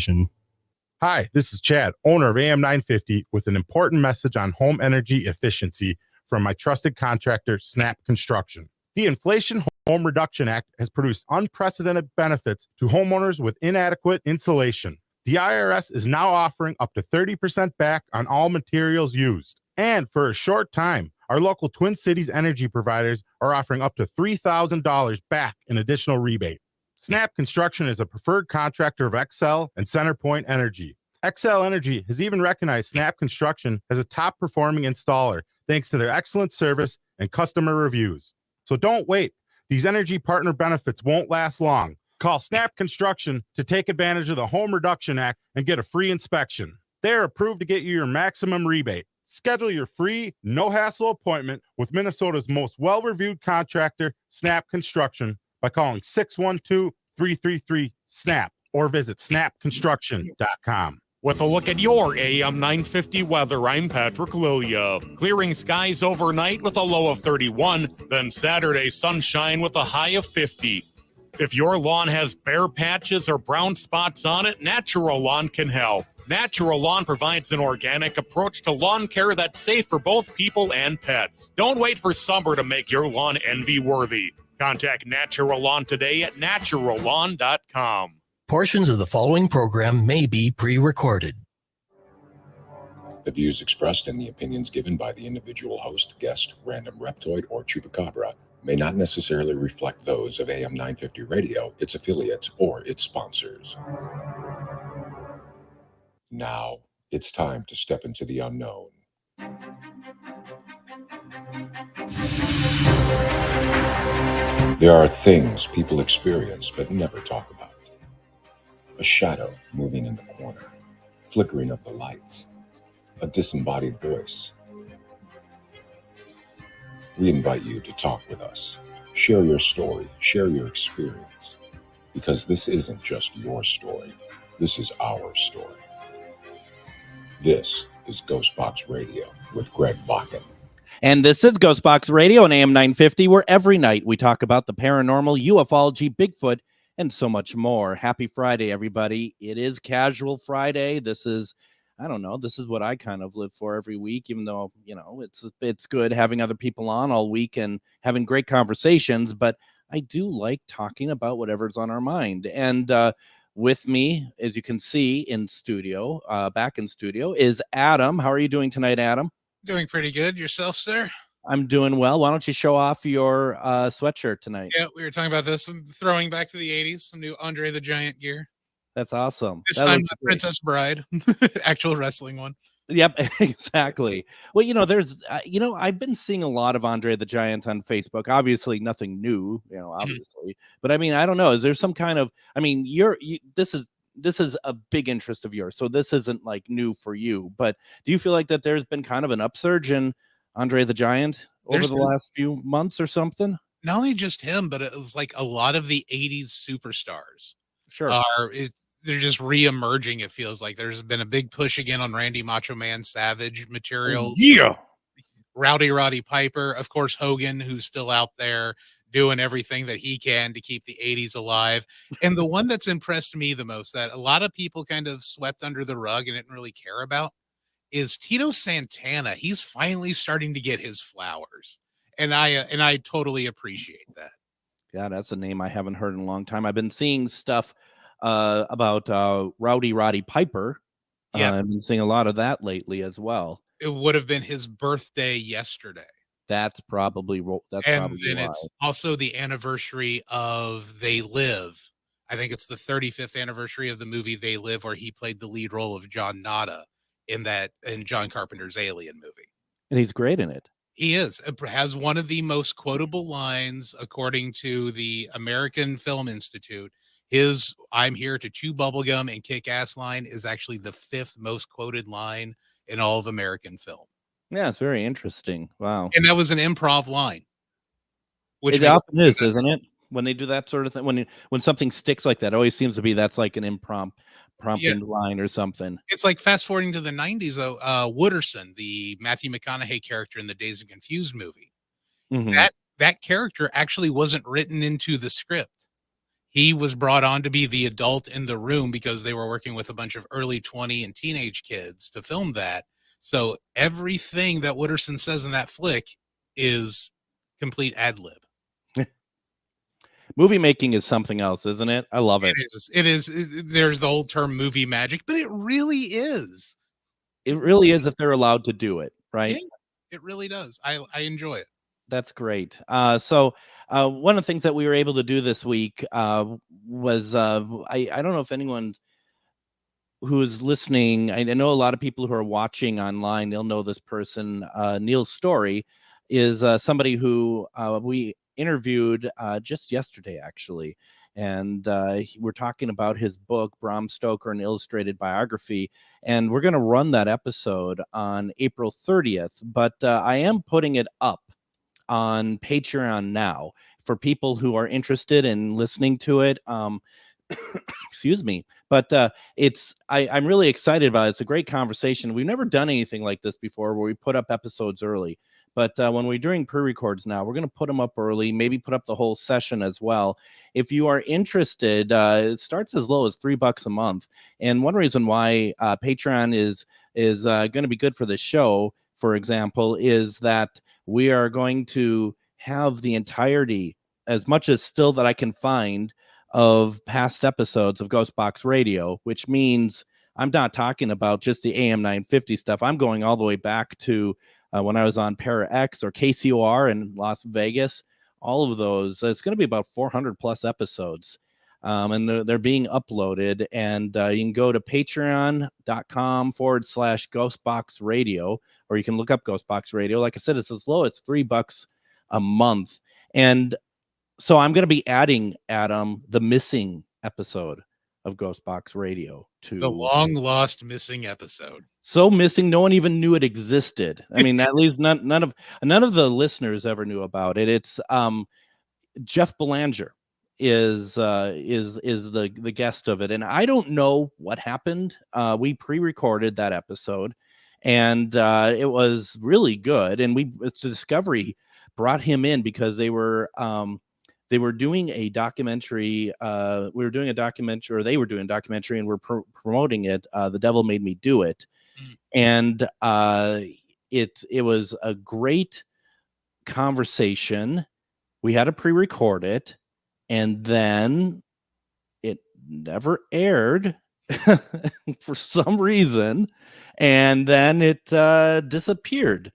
Connection. Hi, this is Chad, owner of AM 950, with an important message on home energy efficiency from my trusted contractor, Snap Construction. The Inflation Home Reduction Act has produced unprecedented benefits to homeowners with inadequate insulation. The IRS is now offering up to 30% back on all materials used. And for a short time, our local Twin Cities energy providers are offering up to $3,000 back in additional rebate. Snap Construction is a preferred contractor of XL and CenterPoint Energy. XL Energy has even recognized Snap Construction as a top-performing installer thanks to their excellent service and customer reviews. So don't wait. These energy partner benefits won't last long. Call Snap Construction to take advantage of the Home Reduction Act and get a free inspection. They are approved to get you your maximum rebate. Schedule your free, no-hassle appointment with Minnesota's most well-reviewed contractor, Snap Construction, by calling 612-333-SNAP or visit snapconstruction.com. With a look at your AM 950 weather, I'm Patrick Lilia. Clearing skies overnight with a low of 31, then Saturday sunshine with a high of 50. If your lawn has bare patches or brown spots on it, Natural Lawn can help. Natural Lawn provides an organic approach to lawn care that's safe for both people and pets. Don't wait for summer to make your lawn envy-worthy. Contact Natural Lawn today at naturallawn.com. Portions of the following program may be pre-recorded. The views expressed and the opinions given by the individual host, guest, random reptoid, or chupacabra may not necessarily reflect those of AM 950 Radio, its affiliates, or its sponsors. Now, it's time to step into the unknown. There are things people experience but never talk about. A shadow moving in the corner, flickering of the lights, a disembodied voice. We invite you to talk with us. Share your story, share your experience, because this isn't just your story. This is our story. This is GhostBox Radio with Greg Bakun. And this is GhostBox Radio on AM 950, where every night we talk about the paranormal, ufology, Bigfoot, and so much more. Happy Friday, everybody. It is Casual Friday. This is, I don't know, this is what I kind of live for every week, even though, you know, it's good having other people on all week and having great conversations, but I do like talking about whatever's on our mind. And with me, as you can see in studio, back in studio, is Adam. How are you doing tonight, Adam? Doing pretty good. Yourself, sir? I'm doing well. Why don't you show off your sweatshirt tonight? Yeah, we were talking about this. I'm throwing back to the 80s, some new Andre the Giant gear. That's awesome. This time, not Princess Bride, actual wrestling one. Yep, exactly. Well, you know, there's, I've been seeing a lot of Andre the Giant on Facebook. Obviously, nothing new, obviously. But I mean, I don't know. Is there some kind of, I mean, this is a big interest of yours, so this isn't like new for you. But do you feel like that there's been kind of an upsurge in Andre the Giant over the last few months or something? Not only just him, but it was like a lot of the 80s superstars. Sure. They're just re-emerging. It feels like there's been a big push again on Randy Macho Man Savage materials. Yeah. Rowdy Roddy Piper, of course, Hogan, who's still out there doing everything that he can to keep the 80s alive. And the one that's impressed me the most, that a lot of people kind of swept under the rug and didn't really care about, is Tito Santana. He's finally starting to get his flowers. And I totally appreciate that. Yeah, that's a name I haven't heard in a long time. I've been seeing stuff about Rowdy Roddy Piper. Yeah, I've been seeing a lot of that lately as well. It would have been his birthday yesterday. That's probably it's also the anniversary of They Live. I think it's the 35th anniversary of the movie They Live, where he played the lead role of John Nada in John Carpenter's Alien movie. And he's great in it. He is. It has one of the most quotable lines, according to the American Film Institute. His "I'm here to chew bubblegum and kick ass" line is actually the 5th most quoted line in all of American film. Yeah, it's very interesting. Wow. And that was an improv line. Which it often is, isn't it? When they do that sort of thing, when something sticks like that, it always seems to be that's like an prompting line or something. It's like fast forwarding to the 90s, though. Wooderson, the Matthew McConaughey character in the Dazed and Confused movie, that character actually wasn't written into the script. he was brought on to be the adult in the room because they were working with a bunch of early 20 and teenage kids to film that. So everything that Wooderson says in that flick is complete ad lib. Movie making is something else, isn't it? I love it. It is. There's the whole term movie magic, but it really is. It really is if they're allowed to do it, right? Yeah, it really does. I enjoy it. That's great. So one of the things that we were able to do this week was I don't know if anyone who is listening, I know a lot of people who are watching online, they'll know this person. Neil Story is somebody who we interviewed just yesterday, actually. And we're talking about his book, Bram Stoker, an Illustrated Biography. And we're going to run that episode on April 30th. But I am putting it up on Patreon now for people who are interested in listening to it. Excuse me, but I'm really excited about it. It's a great conversation. We've never done anything like this before where we put up episodes early, but when we're doing pre-records now, we're going to put them up early, maybe put up the whole session as well. If you are interested, it starts as low as $3 a month. And one reason why Patreon is going to be good for the show, for example, is that we are going to have the entirety, as much as still that I can find, of past episodes of GhostBox Radio, which means I'm not talking about just the AM 950 stuff. I'm going all the way back to when I was on Para X or KCOR in Las Vegas. All of those, it's going to be about 400 plus episodes. And they're being uploaded, and you can go to patreon.com/GhostBox Radio, or you can look up GhostBox Radio. Like I said, it's as low as $3 a month. And so I'm going to be adding, Adam, the missing episode of GhostBox Radio to the long lost missing episode. So missing, no one even knew it existed. I mean, at least none of the listeners ever knew about it. It's Jeff Belanger is the guest of it, and I don't know what happened. We pre-recorded that episode, and it was really good. And Discovery brought him in because they were doing a documentary. We were doing a documentary, or they were doing a documentary, and we're promoting it. The Devil Made Me Do It, and it was a great conversation. We had to pre-record it, and then it never aired for some reason, and then it disappeared.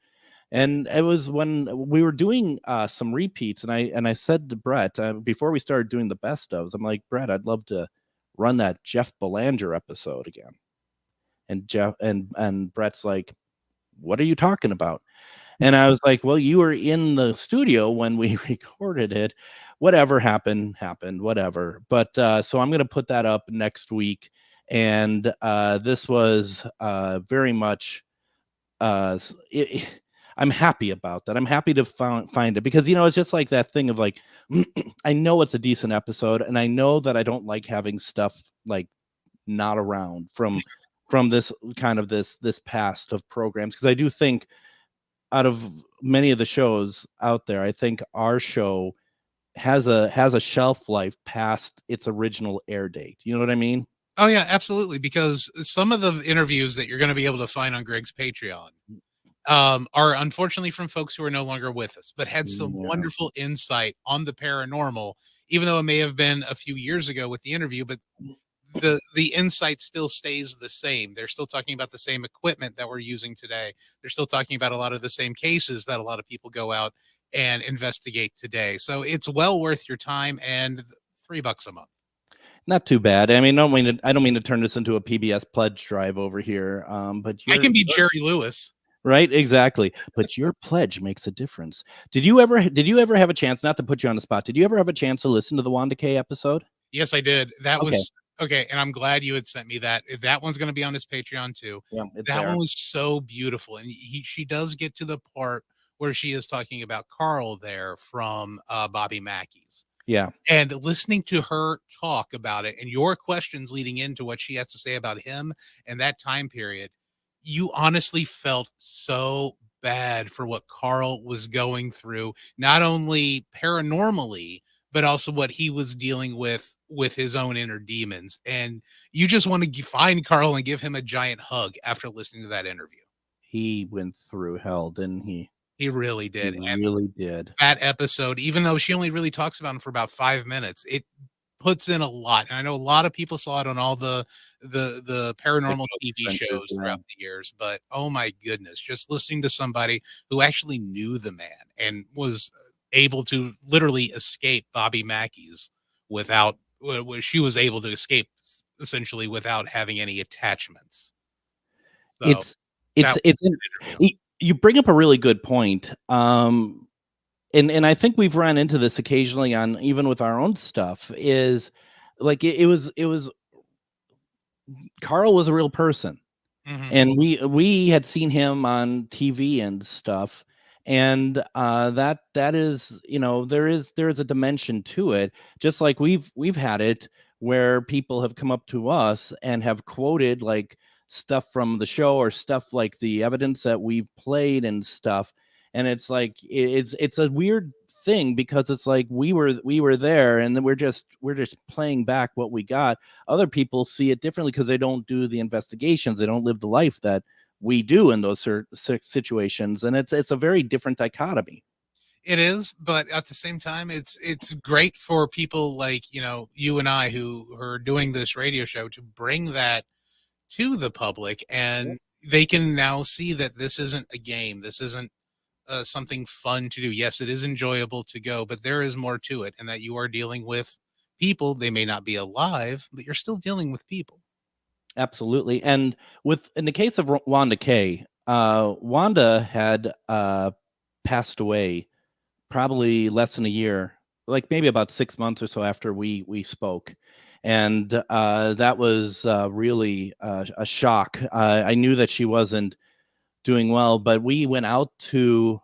And it was when we were doing some repeats, and I said to Brett before we started doing the best ofs, I'm like, Brett, I'd love to run that Jeff Belanger episode again. And Jeff and Brett's like, what are you talking about? And I was like, well, you were in the studio when we recorded it. Whatever happened, whatever. But so I'm going to put that up next week. And this was very much, I'm happy about that. I'm happy to find it because, it's just like that thing of like, I know it's a decent episode, and I know that I don't like having stuff like not around from this kind of this past of programs. Because I do think, out of many of the shows out there, I think our show has a shelf life past its original air date. You know what I mean? Oh yeah, absolutely. Because some of the interviews that you're going to be able to find on Greg's Patreon are unfortunately from folks who are no longer with us, but had some wonderful insight on the paranormal, even though it may have been a few years ago with the interview, but the insight still stays the same. They're still talking about the same equipment that we're using today. They're still talking about a lot of the same cases that a lot of people go out and investigate today. So it's well worth your time, and $3 a month. Not too bad. I mean, I don't mean to turn this into a PBS pledge drive over here. But I can be Jerry Lewis. Right, exactly. But your pledge makes a difference. Did you ever have a chance, not to put you on the spot, did you ever have a chance to listen to the Wanda K episode? Yes, I did. That was okay, and I'm glad you had sent me that. That one's going to be on his Patreon too. Yeah, that one was so beautiful, and she does get to the part where she is talking about Carl there from Bobby Mackey's. Yeah, and listening to her talk about it, and your questions leading into what she has to say about him and that time period, you honestly felt so bad for what Carl was going through, not only paranormally, but also what he was dealing with his own inner demons. And you just want to find Carl and give him a giant hug after listening to that interview. He went through hell, didn't he? He really He did. And really did. that episode, even though she only really talks about him for about 5 minutes, it puts in a lot. And I know a lot of people saw it on all the paranormal TV shows throughout the years, but oh my goodness, just listening to somebody who actually knew the man and was able to literally escape Bobby Mackey's without, she was able to escape essentially without having any attachments. So you bring up a really good point. And I think we've run into this occasionally on even with our own stuff is like it was Carl was a real person. Mhm. And we had seen him on TV and stuff. And that is, there is a dimension to it, just like we've had it where people have come up to us and have quoted like stuff from the show or stuff like the evidence that we've played and stuff. And it's like it's a weird thing because it's like we were there and then we're just playing back what we got. Other people see it differently because they don't do the investigations, they don't live the life that we do in those situations, and it's a very different dichotomy. It is, but at the same time, it's great for people like you and I who are doing this radio show to bring that to the public, and they can now see that this isn't a game, this isn't something fun to do. Yes, it is enjoyable to go, but there is more to it, and that you are dealing with people. They may not be alive, but you're still dealing with people. Absolutely. And in the case of Wanda Kay, Wanda had passed away probably less than a year, like maybe about 6 months or so after we spoke. And that was really a shock. I knew that she wasn't doing well, but we went out to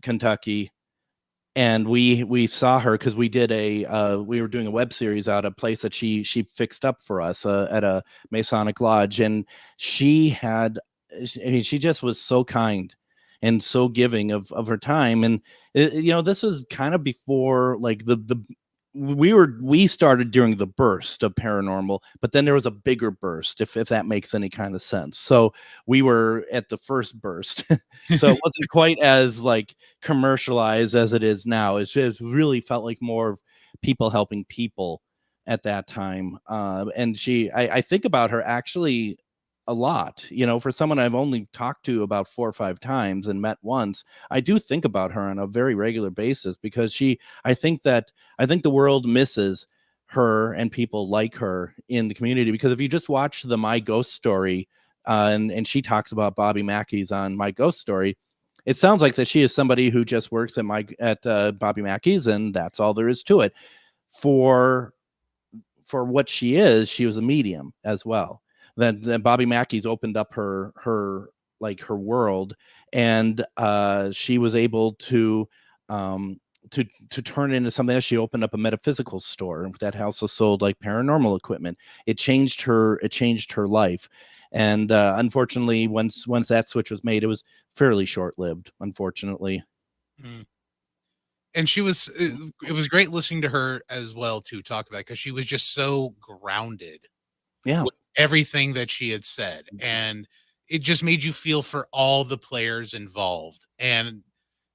Kentucky, and we saw her because we did we were doing a web series out of a place that she fixed up for us at a Masonic lodge, and she just was so kind and so giving of her time. And this was kind of before like we started during the burst of paranormal, but then there was a bigger burst, if that makes any kind of sense. So we were at the first burst. So it wasn't quite as like commercialized as it is now. It just really felt like more of people helping people at that time. And I think about her actually a lot, for someone I've only talked to about 4 or 5 times and met once. I do think about her on a very regular basis because I think the world misses her and people like her in the community, because if you just watch the My Ghost Story, and she talks about Bobby Mackey's on My Ghost Story, it sounds like that she is somebody who just works at Bobby Mackey's, and that's all there is to it. For what she was a medium as well. That Bobby Mackey's opened up her world, and she was able to turn it into something else. She opened up a metaphysical store that also sold like paranormal equipment. It changed her life, and unfortunately, once that switch was made, it was fairly short-lived, unfortunately. And she was it was great listening to her as well to talk about, because she was just so grounded. Yeah. With everything that she had said, and it just made you feel for all the players involved. And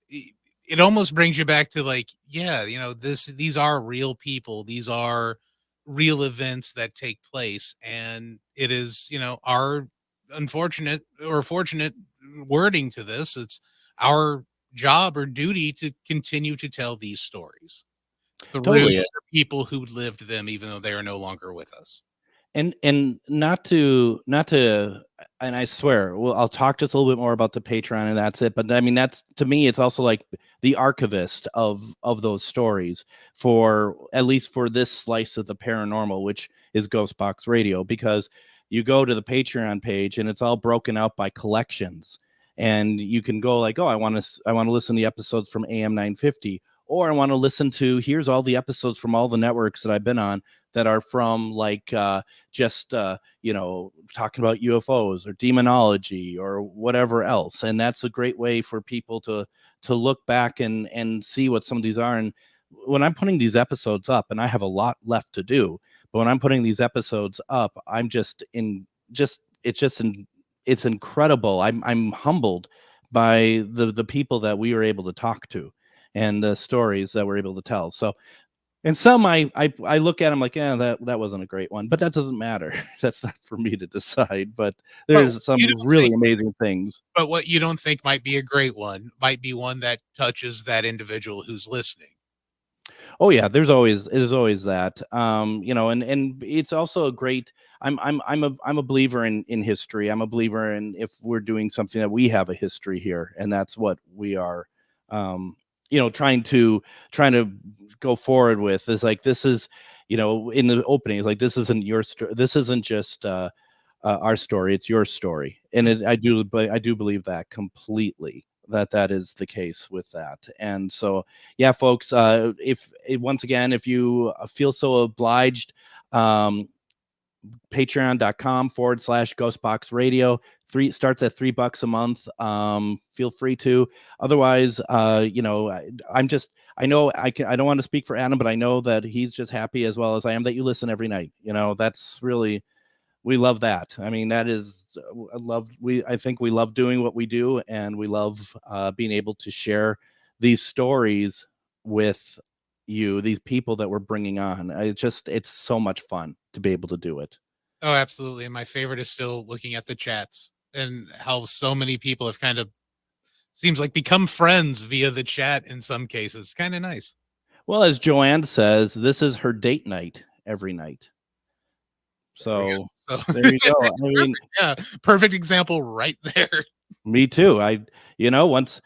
it almost brings you back to like, yeah, these are real people, these are real events that take place, and it is, our unfortunate or fortunate wording to this, it's our job or duty to continue to tell these stories through Totally. the people who lived them, even though they are no longer with us. And not to, and I swear, well, I'll talk just a little bit more about the Patreon and that's it. But I mean, that's, to me, it's also like the archivist of those stories, for at least for this slice of the paranormal, which is GhostBox Radio, because you go to the Patreon page and it's all broken out by collections, and you can go like, oh, I want to listen to the episodes from AM 950, or I want to listen to, here's all the episodes from all the networks that I've been on that are from like just talking about UFOs or demonology or whatever else. And that's a great way for people to look back and see what some of these are. And when I'm putting these episodes up, and I have a lot left to do, but when I'm putting these episodes up, I'm it's incredible. I'm humbled by the people that we were able to talk to and the stories that we're able to tell. So, and some I look at them like, that wasn't a great one, but that doesn't matter. That's not for me to decide. But there's some really amazing things. But what you don't think might be a great one might be one that touches that individual who's listening. Oh yeah, there's always that. And it's also a great. I'm a believer in history. I'm a believer in if we're doing something that we have a history here, and that's what we are. Trying to go forward with is like, this is, in the opening, is like, this isn't your story. This isn't just our story. It's your story, and I do believe that completely. That is the case with that. And so, yeah, folks, if you feel so obliged, patreon.com/GhostBox Radio. Starts at $3 a month. Feel free to. Otherwise, I don't want to speak for Adam, but I know that he's just happy as well as I am that you listen every night. That's really, we love that. I mean, that is I think we love doing what we do, and we love being able to share these stories with you, these people that we're bringing on. It's so much fun to be able to do it. Oh, absolutely. And my favorite is still looking at the chats and how so many people have kind of, seems like, become friends via the chat in some cases. Kind of nice. Well, as Joanne says, this is her date night every night. So there you go. I mean, perfect example right there. Me too. Once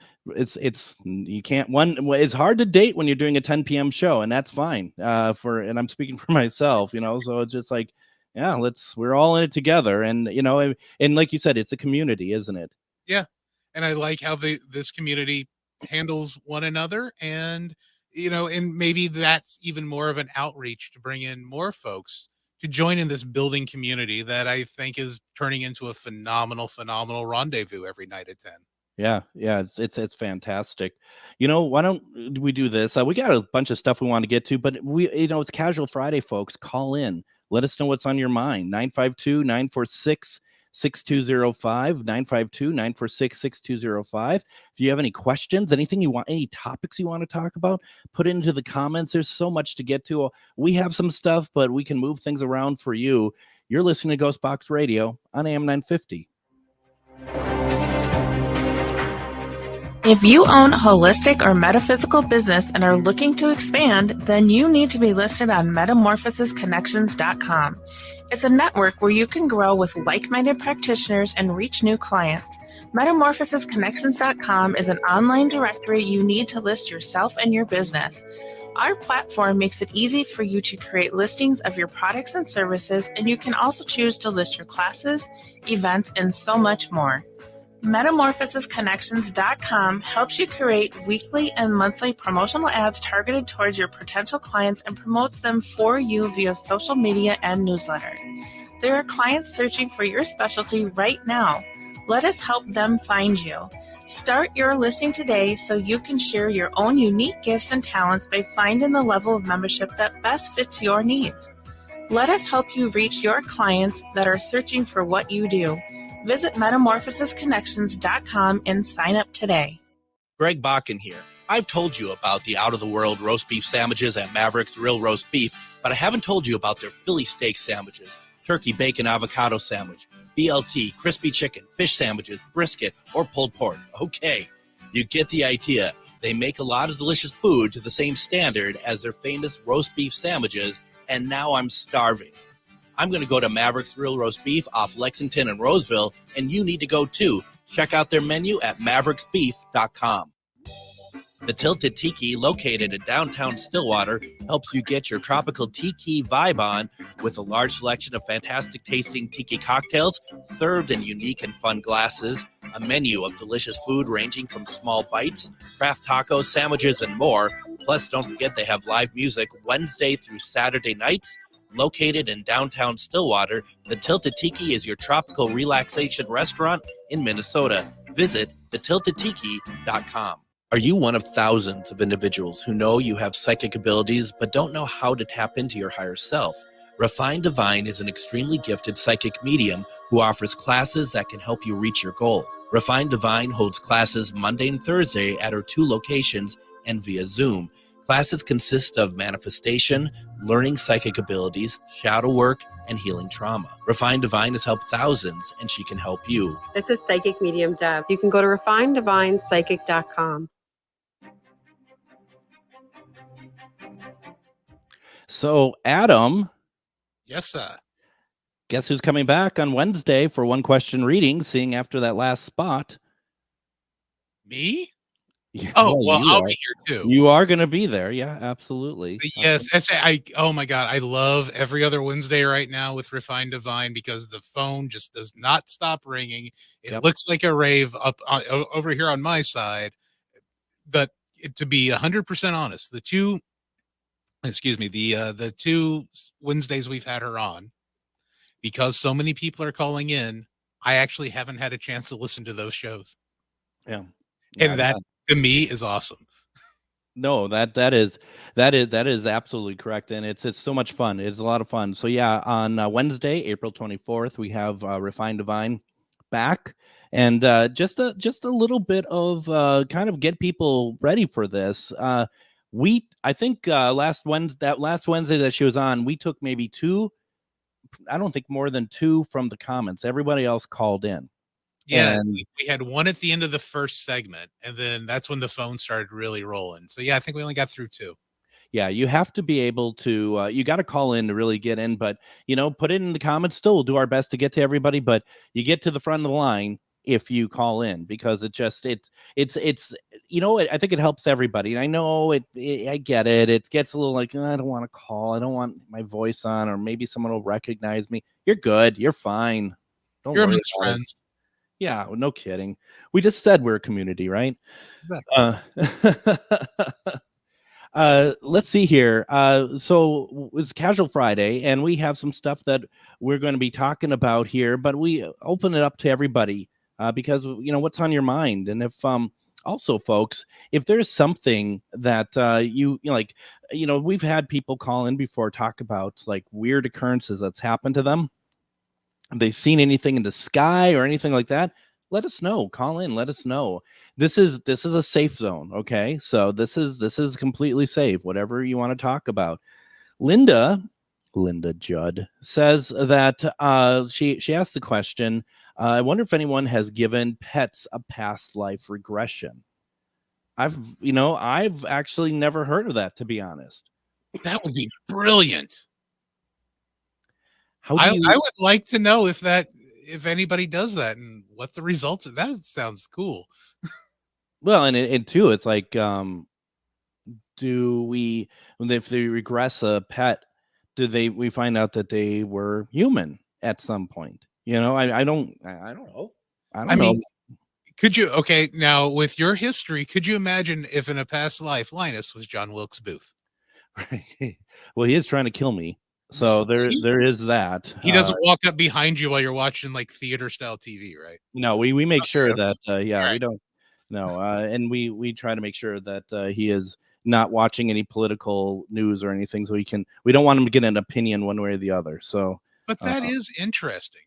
you can't it's hard to date when you're doing a 10 p.m. show, and that's fine. And I'm speaking for myself, so it's just like, yeah, we're all in it together. And, and like you said, it's a community, isn't it? Yeah. And I like how this community handles one another, and, and maybe that's even more of an outreach to bring in more folks to join in this building community that I think is turning into a phenomenal rendezvous every night at 10. Yeah, it's fantastic. Why don't we do this? We got a bunch of stuff we want to get to, but it's Casual Friday, folks. Call in. Let us know what's on your mind. 952-946-6205, 952-946-6205. If you have any questions, any topics you want to talk about, put it into the comments. There's so much to get to. We have some stuff, but we can move things around for you. You're listening to GhostBox Radio on AM 950. If you own a holistic or metaphysical business and are looking to expand, then you need to be listed on metamorphosisconnections.com. It's a network where you can grow with like-minded practitioners and reach new clients. Metamorphosisconnections.com is an online directory you need to list yourself and your business. Our platform makes it easy for you to create listings of your products and services, and you can also choose to list your classes, events, and so much more. Metamorphosisconnections.com helps you create weekly and monthly promotional ads targeted towards your potential clients and promotes them for you via social media and newsletter. There are clients searching for your specialty right now. Let us help them find you. Start your listing today so you can share your own unique gifts and talents by finding the level of membership that best fits your needs. Let us help you reach your clients that are searching for what you do. Visit metamorphosisconnections.com and sign up today. Greg Bakun here. I've told you about the out-of-the-world roast beef sandwiches at Maverick's Real Roast Beef, but I haven't told you about their Philly steak sandwiches, turkey bacon avocado sandwich, BLT, crispy chicken, fish sandwiches, brisket, or pulled pork. Okay, you get the idea. They make a lot of delicious food to the same standard as their famous roast beef sandwiches, and now I'm starving. I'm going to go to Maverick's Real Roast Beef off Lexington and Roseville, and you need to go too. Check out their menu at mavericksbeef.com. The Tilted Tiki, located in downtown Stillwater, helps you get your tropical tiki vibe on with a large selection of fantastic tasting tiki cocktails served in unique and fun glasses, a menu of delicious food ranging from small bites, craft tacos, sandwiches, and more. Plus, don't forget they have live music Wednesday through Saturday nights. Located in downtown Stillwater, the Tilted Tiki is your tropical relaxation restaurant in Minnesota. Visit thetiltedtiki.com. Are you one of thousands of individuals who know you have psychic abilities but don't know how to tap into your higher self? Refined Divine is an extremely gifted psychic medium who offers classes that can help you reach your goals. Refined Divine holds classes Monday and Thursday at her 2 locations and via Zoom. Classes consist of manifestation, learning psychic abilities, shadow work, and healing trauma. Refined Divine has helped thousands, and she can help you. This is Psychic Medium Deb. You can go to refineddivinepsychic.com. So, Adam, Yes, sir. guess who's coming back on Wednesday for one question reading, seeing after that last spot? Me? Yeah, Oh, well, you I'll are. be here too. You are going to be there. Yeah, absolutely. But yes, oh my God, I love every other Wednesday right now with Refined Divine because the phone just does not stop ringing. It looks like a rave up over here on my side. But to be 100% honest, the two Wednesdays we've had her on, because so many people are calling in, I actually haven't had a chance to listen to those shows. Yeah. And that to me is awesome. No, that is absolutely correct, and it's so much fun. It's a lot of fun. So yeah, on Wednesday, April 24th, we have Refined Divine back, and just a little bit of kind of get people ready for this. I think last Wednesday that she was on, we took maybe 2. I don't think more than 2 from the comments. Everybody else called in. Yeah, And we had one at the end of the first segment, and then that's when the phone started really rolling. So yeah, I think we only got through 2. yeah, you have to be able to, you got to call in to really get in, but, put it in the comments. Still, we'll do our best to get to everybody, but you get to the front of the line if you call in, because I think it helps everybody. And I know I get it. It gets a little like, I don't want to call. I don't want my voice on, or maybe someone will recognize me. You're good. You're fine. Don't You're worry amongst about it. friends. Yeah, no kidding. We just said we're a community, right? Exactly. Let's see here. So it's Casual Friday, and we have some stuff that we're going to be talking about here, but we open it up to everybody because what's on your mind. And if also, folks, if there's something that we've had people call in before, talk about like weird occurrences that's happened to them. Have they seen anything in the sky or anything like that? Let us know. Call in. Let us know. This is a safe zone. Okay, so this is completely safe. Whatever you want to talk about. Linda Judd says that she asked the question. I wonder if anyone has given pets a past life regression. I've actually never heard of that, to be honest. That would be brilliant. I would like to know if anybody does that and what the results of that. Sounds cool. Well, and too, it's like, if they regress a pet, we find out that they were human at some point? I don't know. I mean, could you, okay, now with your history, could you imagine if in a past life Linus was John Wilkes Booth? Right. Well, he is trying to kill me. So there is that. He doesn't walk up behind you while you're watching like theater style TV, right? No, we make sure that right. We don't. No, and we try to make sure that he is not watching any political news or anything, so we don't want him to get an opinion one way or the other. So, but that is interesting.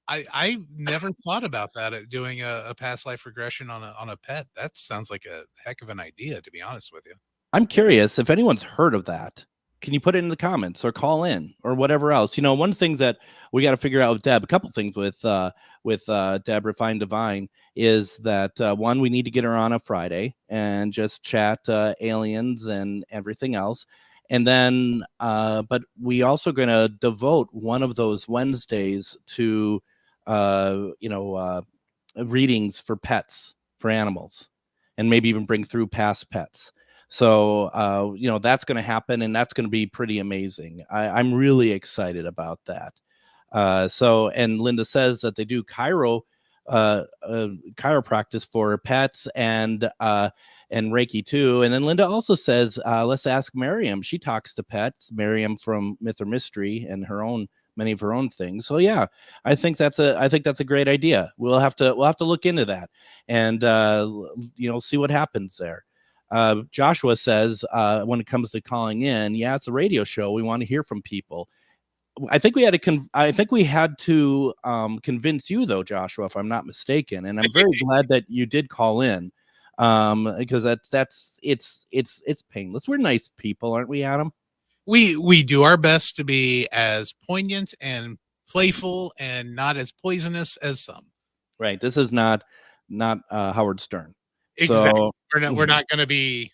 I never thought about that, doing a past life regression on a pet. That sounds like a heck of an idea, to be honest with you. I'm curious if anyone's heard of that. Can you put it in the comments or call in or whatever else? One thing that we got to figure out with Deb, a couple things with Deb Refined Divine, is that one, we need to get her on a Friday and just chat aliens and everything else. And then, but we also going to devote one of those Wednesdays to, readings for pets, for animals, and maybe even bring through past pets. So, that's going to happen, and that's going to be pretty amazing. I'm really excited about that. And Linda says that they do chiropractic for pets, and and Reiki too. And then Linda also says, let's ask Miriam. She talks to pets. Miriam from Myth or Mystery and many of her own things. So yeah, I think that's a great idea. We'll have to look into that and see what happens there. Joshua says, when it comes to calling in, yeah, it's a radio show. We want to hear from people. I think we had to convince you though, Joshua, if I'm not mistaken. And I'm very glad that you did call in, because it's painless. We're nice people, aren't we, Adam? We do our best to be as poignant and playful and not as poisonous as some. Right. This is not Howard Stern. Exactly. So, We're not going to be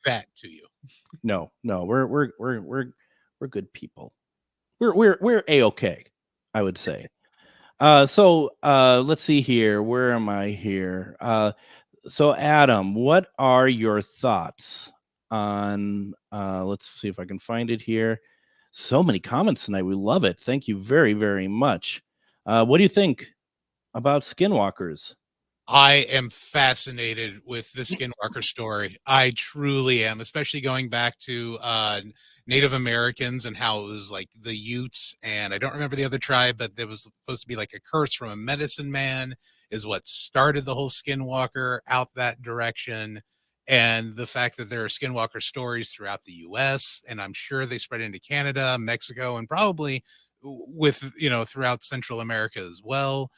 that to you. No, we're good people. We're A-okay, I would say. So let's see here. Where am I here? So Adam, what are your thoughts on let's see if I can find it here. So many comments tonight. We love it. Thank you very, very much. What do you think about skinwalkers? I am fascinated with the Skinwalker story. I truly am, especially going back to Native Americans and how it was like the Utes, and I don't remember the other tribe, but there was supposed to be like a curse from a medicine man is what started the whole Skinwalker out that direction. And the fact that there are Skinwalker stories throughout the US, and I'm sure they spread into Canada, Mexico, and probably with, throughout Central America as well.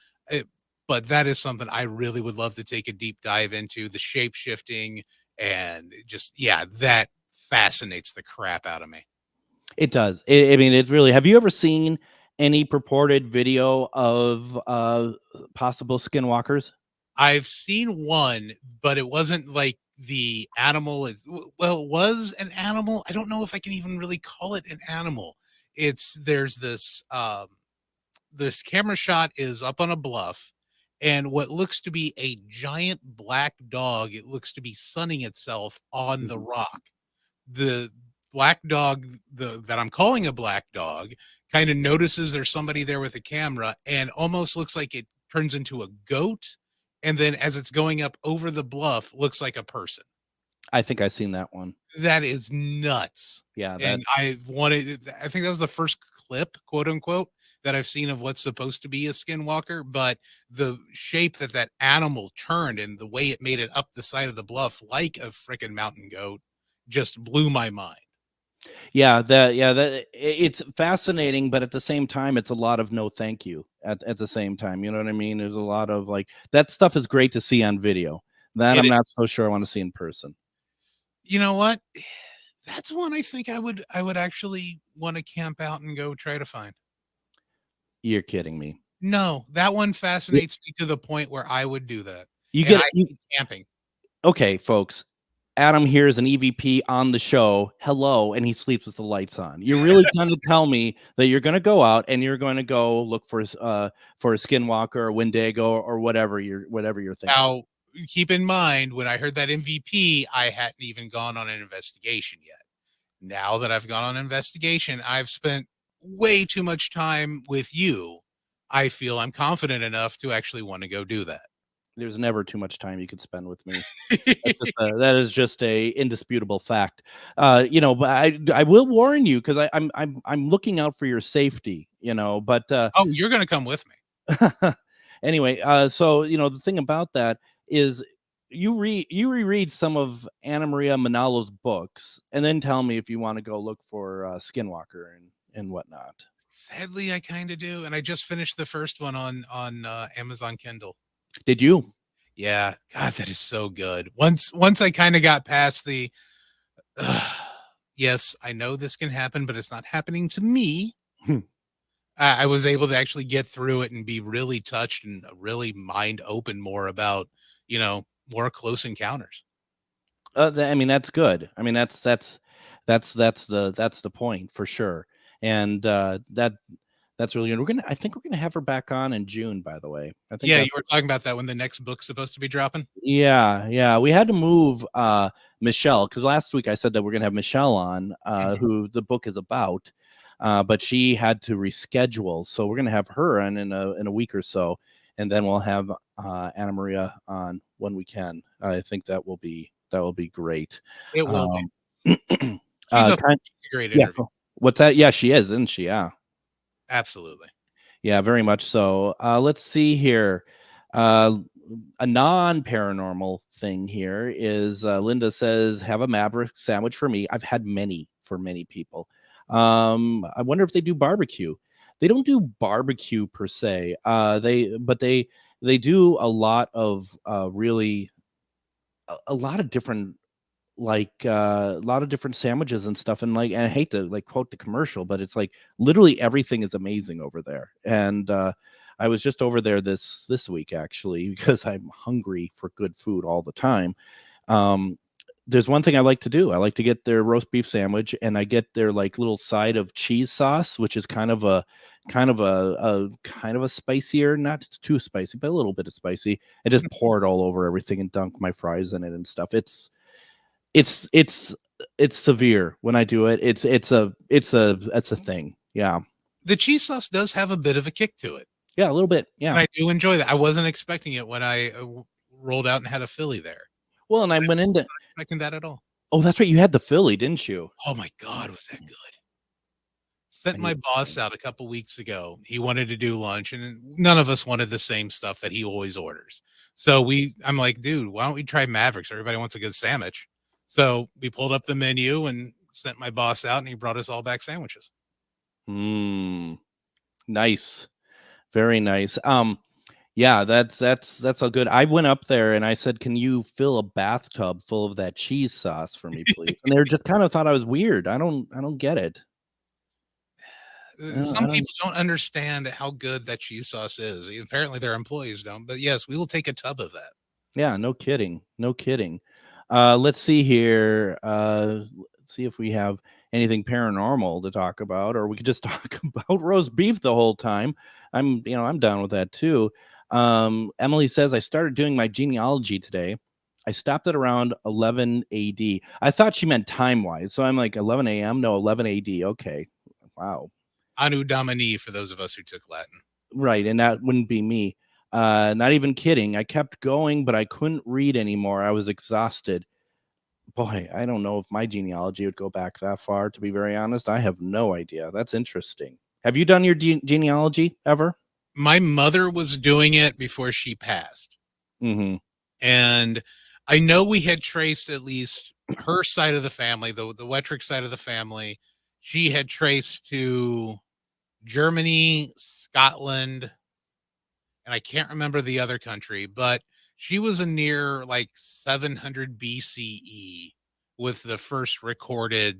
But that is something I really would love to take a deep dive into, the shape shifting and just, yeah, that fascinates the crap out of me. It does. I mean, it's really. Have you ever seen any purported video of possible skinwalkers? I've seen one, but it wasn't like the animal is, well, it was an animal. I don't know if I can even really call it an animal. There's this camera shot is up on a bluff, and what looks to be a giant black dog, it looks to be sunning itself on the rock. The black dog, that I'm calling a black dog, kind of notices there's somebody there with a camera and almost looks like it turns into a goat. And then as it's going up over the bluff, looks like a person. I think I've seen that one. That is nuts. Yeah. And I think that was the first clip, quote unquote, that I've seen of what's supposed to be a skinwalker, but the shape that animal turned and the way it made it up the side of the bluff like a freaking mountain goat just blew my mind. Yeah, it's fascinating, but at the same time, it's a lot of no thank you at the same time. You know what I mean? There's a lot of like, that stuff is great to see on video. That I'm not so sure I want to see in person. You know what? That's one I think I would actually want to camp out and go try to find. You're kidding me. No, that one fascinates me to the point where I would do that. You camping. Okay, folks. Adam here is an EVP on the show. Hello, and he sleeps with the lights on. You're really trying to tell me that you're going to go out and you're going to go look for a skinwalker or Wendigo or whatever you're thinking. Now, keep in mind, when I heard that MVP, I hadn't even gone on an investigation yet. Now that I've gone on an investigation, I've spent way too much time with you. I feel I'm confident enough to actually want to go do that. There's never too much time you could spend with me. That is just a indisputable fact. But I will warn you, because I'm looking out for your safety. But you're going to come with me anyway. So the thing about that is you reread some of Anna Maria Manalo's books, and then tell me if you want to go look for Skinwalker and whatnot. Sadly, I kind of do, and I just finished the first one on Amazon Kindle. Did you? Yeah. God, that is so good. Once I kind of got past the, yes, I know this can happen, but it's not happening to me. I was able to actually get through it and be really touched and really mind open more about, more close encounters. I mean, that's good. I mean, that's the point for sure. And that's really good. I think we're gonna have her back on in June, by the way. I think you were talking about that when the next book's supposed to be dropping. Yeah. We had to move Michelle, because last week I said that we're gonna have Michelle on, who the book is about, but she had to reschedule. So we're gonna have her on in a week or so, and then we'll have Anna Maria on when we can. I think that will be That will be great. It will be. She's She's a great yeah. interview. What's that? Yeah, she is, isn't she? Yeah. Absolutely. Yeah, very much so. Let's see here. Uh, a non-paranormal thing here is Linda says, have a Maverick sandwich for me. I've had many for many people. I wonder if they do barbecue. They don't do barbecue per se. They do a lot of really a lot of different a lot of different sandwiches and stuff, and like, and I hate to like quote the commercial, but it's like literally everything is amazing over there. And I was just over there this week actually because I'm hungry for good food all the time. There's one thing I like to do. I like to get their roast beef sandwich, and I get their like little side of cheese sauce, which is kind of a spicier, not too spicy, but a little bit of spicy, and just pour it all over everything and dunk my fries in it and stuff. It's severe when I do it. It's a thing. Yeah. The cheese sauce does have a bit of a kick to it. Yeah, a little bit. Yeah. And I do enjoy that. I wasn't expecting it when I rolled out and had a Philly there. Well, and I went into wasn't expecting that at all. Oh, that's right. You had the Philly, didn't you? Oh my God, was that good? Sent my boss out a couple weeks ago. He wanted to do lunch, and none of us wanted the same stuff that he always orders. So I'm like, dude, why don't we try Mavericks? Everybody wants a good sandwich. So we pulled up the menu and sent my boss out, and he brought us all back sandwiches. Nice. Very nice. Yeah, that's all good. I went up there and I said, "Can you fill a bathtub full of that cheese sauce for me, please?" And they just kind of thought I was weird. I don't get it. Some people don't understand how good that cheese sauce is. Apparently their employees don't, but yes, we will take a tub of that. Yeah, no kidding. No kidding. Let's see here. Let's see if we have anything paranormal to talk about, or we could just talk about roast beef the whole time. I'm down with that too. Emily says, I started doing my genealogy today. I stopped at around 11 AD. I thought she meant time-wise. So I'm like 11 a.m. No, 11 AD. Okay. Wow. Anu Domini for those of us who took Latin. Right. And that wouldn't be me. Not even kidding. I kept going, but I couldn't read anymore. I was exhausted. Boy, I don't know if my genealogy would go back that far, to be very honest. I have no idea. That's interesting. Have you done your genealogy ever? My mother was doing it before she passed. Mm-hmm. And I know we had traced at least her side of the family, the Wettrick side of the family. She had traced to Germany, Scotland, and I can't remember the other country, but she was a near like 700 BCE with the first recorded,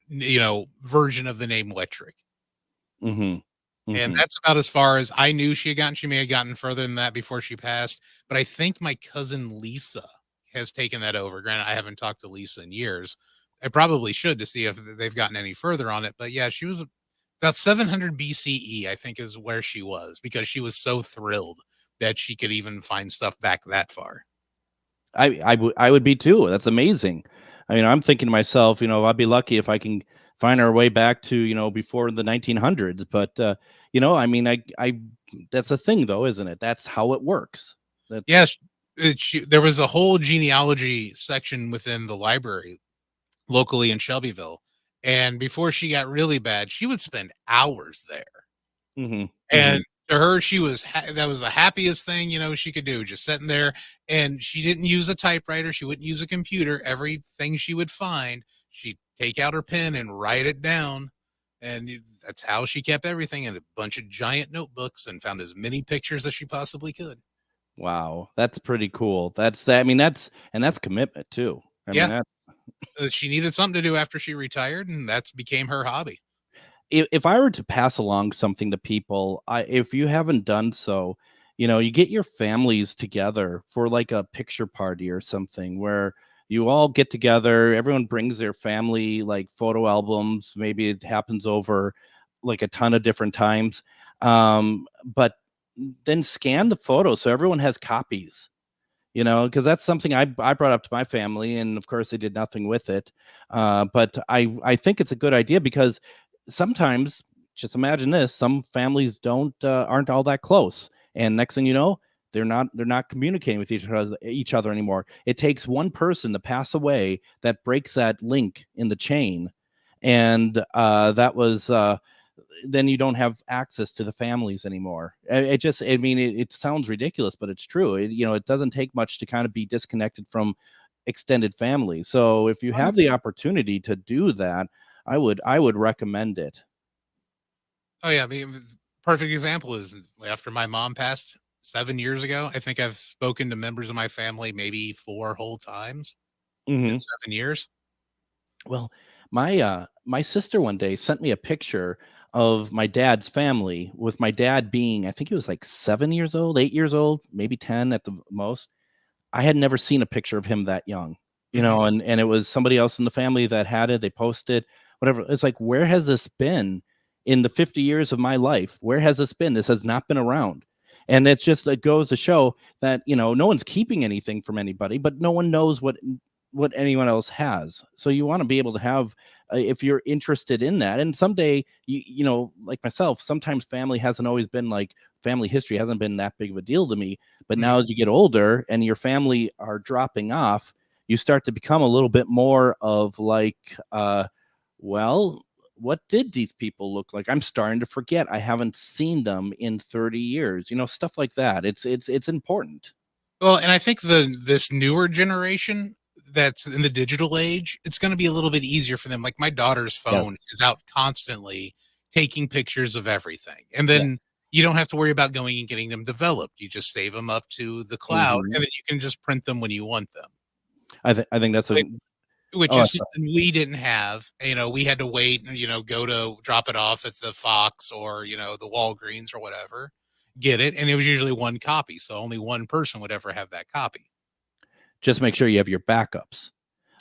version of the name Wettrick. Mm-hmm. Mm-hmm. And that's about as far as I knew she had gotten. She may have gotten further than that before she passed, but I think my cousin Lisa has taken that over. Granted, I haven't talked to Lisa in years. I probably should to see if they've gotten any further on it. But yeah, she was about 700 BCE, I think, is where she was, because she was so thrilled that she could even find stuff back that far. I would be too. That's amazing. I mean, I'm thinking to myself, I'd be lucky if I can find our way back to, before the 1900s. But, I mean, I that's a thing, though, isn't it? That's how it works. Yes. There was a whole genealogy section within the library locally in Shelbyville. And before she got really bad, she would spend hours there. Mm-hmm. And to her, that was the happiest thing, she could do, just sitting there. And she didn't use a typewriter. She wouldn't use a computer. Everything she would find, she'd take out her pen and write it down. And that's how she kept everything in a bunch of giant notebooks and found as many pictures as she possibly could. Wow. That's pretty cool. That's commitment too. I mean, she needed something to do after she retired, and that became her hobby. If I were to pass along something to people, if you haven't done so, you get your families together for like a picture party or something where you all get together, everyone brings their family like photo albums. Maybe it happens over like a ton of different times. But then scan the photos so everyone has copies. Because that's something I brought up to my family, and of course they did nothing with it. But I think it's a good idea, because sometimes, just imagine this, some families aren't all that close, and next thing you know, They're not communicating with each other anymore. It takes one person to pass away that breaks that link in the chain, and that was then you don't have access to the families anymore. It sounds ridiculous, but it's true. It doesn't take much to kind of be disconnected from extended family. So if you have the opportunity to do that, I would recommend it. Oh yeah, perfect example is after my mom passed 7 years ago. I think I've spoken to members of my family maybe 4 whole times in 7 years. Well, my sister one day sent me a picture of my dad's family, with my dad being, I think he was like 7 years old, 8 years old, maybe 10 at the most. I had never seen a picture of him that young, and it was somebody else in the family that had it. They posted, whatever. It's like, where has this been in the 50 years of my life? Where has this been? This has not been around. And it goes to show that, no one's keeping anything from anybody, but no one knows what anyone else has. So you want to be able to have, if you're interested in that, and someday, like myself, sometimes family history hasn't been that big of a deal to me. But now as you get older and your family are dropping off, you start to become a little bit more of like, well, what did these people look like? I'm starting to forget. I haven't seen them in 30 years, stuff like that. It's important. Well, and I think this newer generation that's in the digital age, it's going to be a little bit easier for them. Like my daughter's phone is out constantly taking pictures of everything. And then you don't have to worry about going and getting them developed. You just save them up to the cloud, and then you can just print them when you want them. I think that's which is something we didn't have. We had to wait and, go to drop it off at the Fox or, the Walgreens or whatever, get it. And it was usually one copy. So only one person would ever have that copy. Just make sure you have your backups.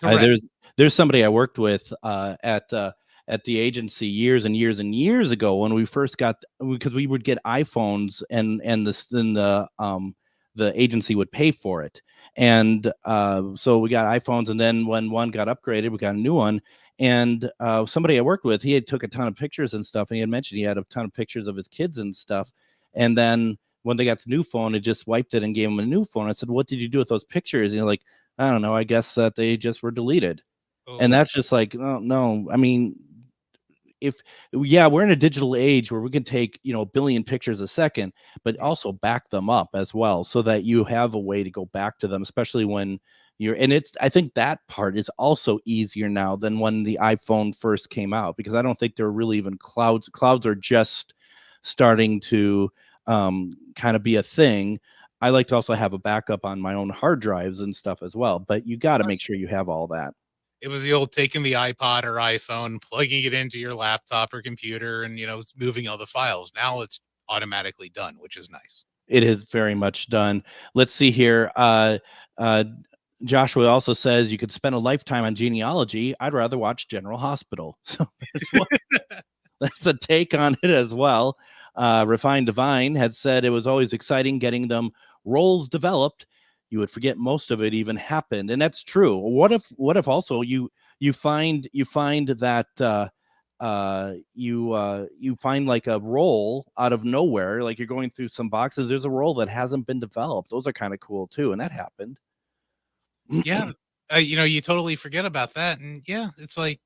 There's somebody I worked with at the agency years and years and years ago when we first because we would get iPhones and the agency would pay for it. And so we got iPhones, and then when one got upgraded, we got a new one. And somebody I worked with, he had took a ton of pictures and stuff, and he had mentioned he had a ton of pictures of his kids and stuff. And then when they got the new phone, it just wiped it and gave him a new phone. I said, "What did you do with those pictures?" And he's like, "I don't know. I guess that they just were deleted." Oh. And that's just like, no. I mean, we're in a digital age where we can take, a billion pictures a second, but also back them up as well, so that you have a way to go back to them, especially when I think that part is also easier now than when the iPhone first came out, because I don't think there are really even clouds. Clouds are just starting to kind of be a thing. I like to also have a backup on my own hard drives and stuff as well, but you got to make sure you have all that. It was the old taking the iPod or iPhone, plugging it into your laptop or computer, and it's moving all the files. Now it's automatically done, which is nice. It is very much done. Let's see here. Joshua also says you could spend a lifetime on genealogy. I'd rather watch General Hospital. So that's a take on it as well. Refined Divine had said it was always exciting getting them roles developed. You would forget most of it even happened, and that's true. What if also you find that you find like a role out of nowhere, like you're going through some boxes, there's a role that hasn't been developed. Those are kind of cool too, and that happened. Yeah, you totally forget about that, and it's like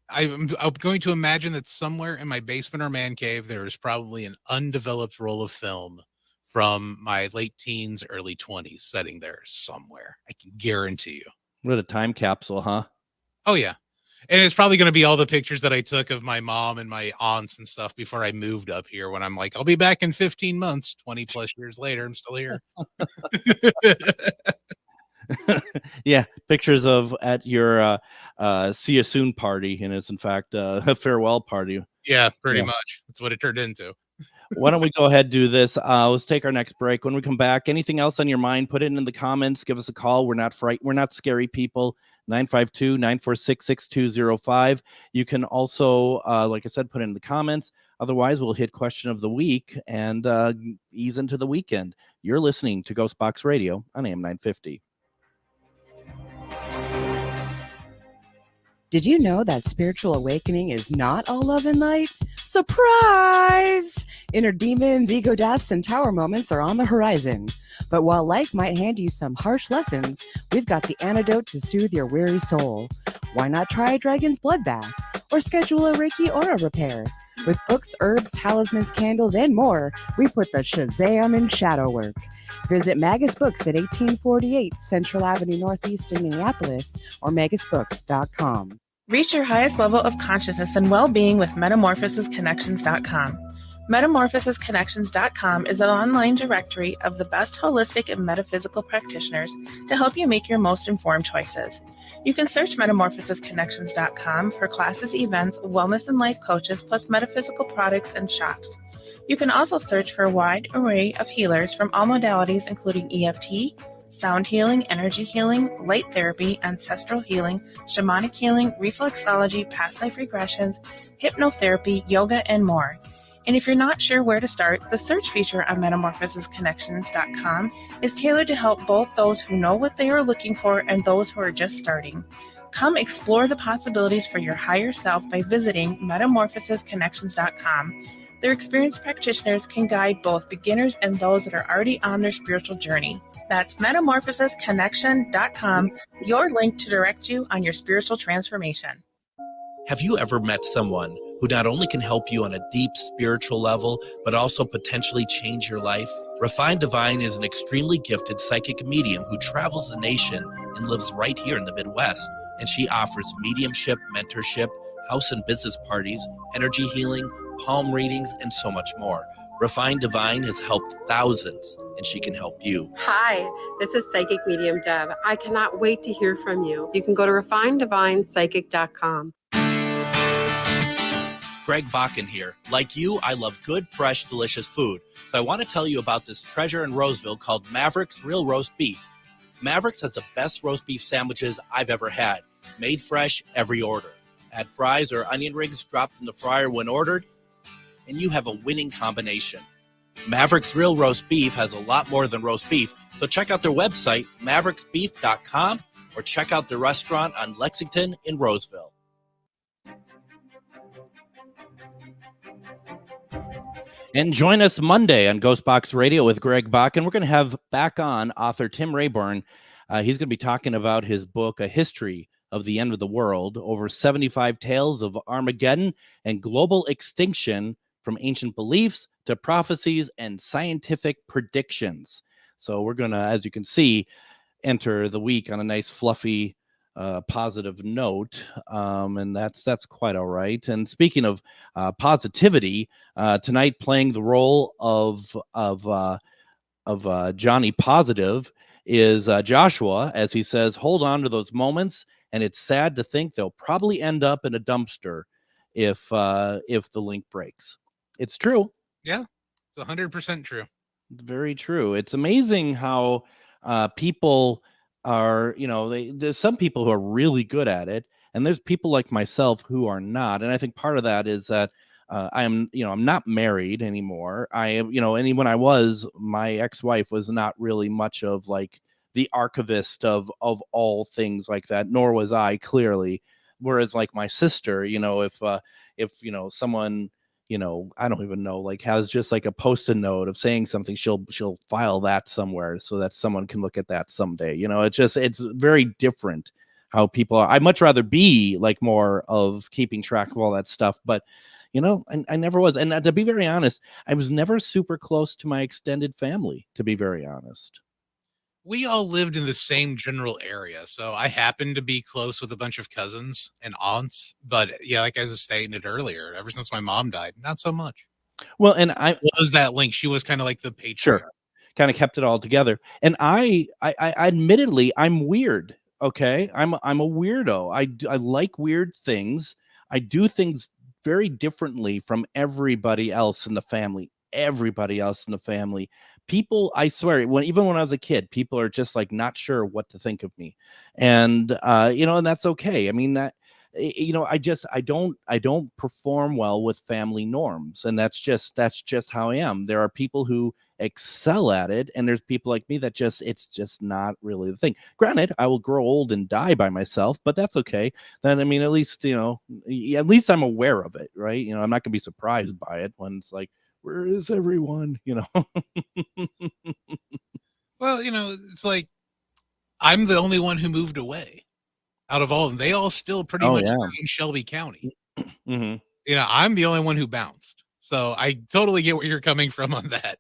I'm going to imagine that somewhere in my basement or man cave there is probably an undeveloped roll of film from my late teens, early 20s sitting there somewhere. I can guarantee you. What a time capsule, huh? Oh, yeah. And it's probably going to be all the pictures that I took of my mom and my aunts and stuff before I moved up here, when I'm like, I'll be back in 15 months, 20 plus years later. I'm still here. Yeah. Pictures of at your see you soon party. And it's in fact a farewell party. Yeah, pretty much. That's what it turned into. Why don't we go ahead and do this? Let's take our next break. When we come back, anything else on your mind, put it in the comments. Give us a call. We're not scary people. 952-946-6205. You can also, like I said, put it in the comments. Otherwise, we'll hit question of the week and ease into the weekend. You're listening to GhostBox Radio on AM 950. Did you know that spiritual awakening is not all love and light? Surprise! Inner demons, ego deaths, and tower moments are on the horizon. But while life might hand you some harsh lessons, we've got the antidote to soothe your weary soul. Why not try a dragon's bloodbath? Or schedule a Reiki aura repair? With books, herbs, talismans, candles, and more, we put the Shazam in shadow work. Visit Magus Books at 1848 Central Avenue Northeast in Minneapolis or magusbooks.com. Reach your highest level of consciousness and well-being with metamorphosisconnections.com. Metamorphosisconnections.com is an online directory of the best holistic and metaphysical practitioners to help you make your most informed choices. You can search metamorphosisconnections.com for classes, events, wellness and life coaches, plus metaphysical products and shops. You can also search for a wide array of healers from all modalities, including EFT, sound healing, energy healing, light therapy, ancestral healing, shamanic healing, reflexology, past life regressions, hypnotherapy, yoga, and more. And if you're not sure where to start, the search feature on metamorphosisconnections.com is tailored to help both those who know what they are looking for and those who are just starting. Come explore the possibilities for your higher self by visiting metamorphosisconnections.com. Their experienced practitioners can guide both beginners and those that are already on their spiritual journey. That's metamorphosisconnection.com, your link to direct you on your spiritual transformation. Have you ever met someone who not only can help you on a deep spiritual level, but also potentially change your life? Refined Divine is an extremely gifted psychic medium who travels the nation and lives right here in the Midwest. And she offers mediumship, mentorship, house and business parties, energy healing, palm readings, and so much more. Refined Divine has helped thousands, and she can help you. Hi, this is Psychic Medium Deb. I cannot wait to hear from you. You can go to refineddivinepsychic.com. Greg Bakun here. Like you, I love good, fresh, delicious food. So I want to tell you about this treasure in Roseville called Maverick's Real Roast Beef. Maverick's has the best roast beef sandwiches I've ever had. Made fresh, every order. Add fries or onion rings dropped in the fryer when ordered, and you have a winning combination. Maverick's Real Roast Beef has a lot more than roast beef, so check out their website, mavericksbeef.com, or check out their restaurant on Lexington in Roseville. And join us Monday on GhostBox Radio with Greg Bakun. We're going to have back on author Tim Rayburn. He's going to be talking about his book, A History of the End of the World, over 75 tales of Armageddon and global extinction, from ancient beliefs to prophecies and scientific predictions. So we're going to, as you can see, enter the week on a nice, fluffy, positive note, and that's quite all right. And speaking of positivity, tonight playing the role of Johnny Positive is Joshua, as he says, hold on to those moments, and it's sad to think they'll probably end up in a dumpster if the link breaks. It's true. Yeah, it's 100% true. It's very true. It's amazing how people are, there's some people who are really good at it, and there's people like myself who are not. And I think part of that is that I'm not married anymore. I am, and when I was, my ex-wife was not really much of like the archivist of all things like that, nor was I, clearly. Whereas like my sister, if someone, I don't even know, like has just like a post-it note of saying something, she'll file that somewhere so that someone can look at that someday. It's very different how people are. I'd much rather be like more of keeping track of all that stuff, but I never was. And to be very honest, I was never super close to my extended family, to be very honest. We all lived in the same general area, so I happened to be close with a bunch of cousins and aunts. But yeah, like I was stating it earlier, ever since my mom died, not so much. Well, and I was that link. She was kind of like the patriarch. Sure, kind of kept it all together. And I admittedly, I'm weird. Okay, I'm a weirdo. I like weird things. I do things very differently from everybody else in the family. People, I swear, even when I was a kid, people are just like not sure what to think of me, and and that's okay. I mean, that I don't perform well with family norms, and that's just how I am. There are people who excel at it, and there's people like me that it's just not really the thing. Granted, I will grow old and die by myself, but that's okay. Then, I mean, at least at least I'm aware of it, right? I'm not gonna be surprised by it when it's like, where is everyone? Well, it's like I'm the only one who moved away out of all of them. They all still pretty much live in Shelby County. Mm-hmm. I'm the only one who bounced. So I totally get where you're coming from on that.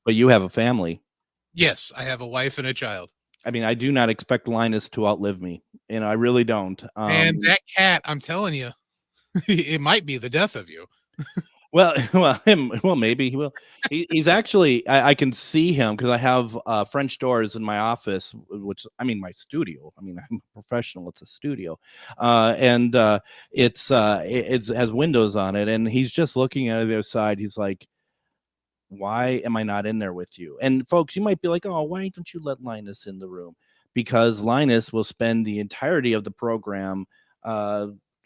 But you have a family. Yes, I have a wife and a child. I mean, I do not expect Linus to outlive me. I really don't. And that cat, I'm telling you, it might be the death of you. Well, maybe he will. He's actually, I can see him because I have French doors in my office, which, I mean, my studio. I mean, I'm a professional. It's a studio, and it has windows on it, and he's just looking at the other side. He's like, "Why am I not in there with you?" And folks, you might be like, "Oh, why don't you let Linus in the room?" Because Linus will spend the entirety of the program